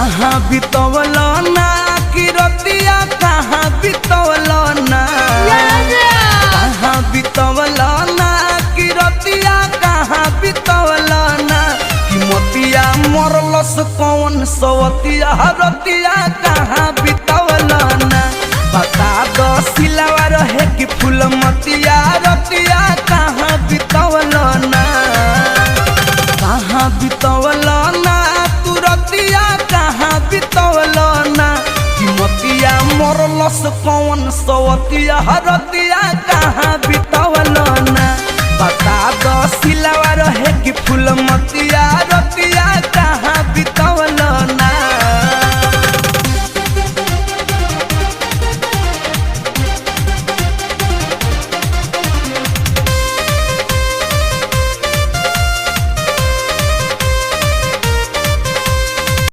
कहाँ बितवल ना कि रतिया कहाँ बितवल ना कहाँ बितवल ना कि रतिया कहाँ बितवल ना कि मोतिया मरलस कौन सवतिया रतिया कहाँ बितवल ना बता दो सिलावा रहे कि फूल मतिया रतिया कहाँ बितवल ना कहाँ बितवल ना तू रतिया कहाँ बितवल ना कि मोतिया मरलस कौन सवतिया रतिया कहाँ बितवल ना बता दो सिलावा रहे कि फूल मतिया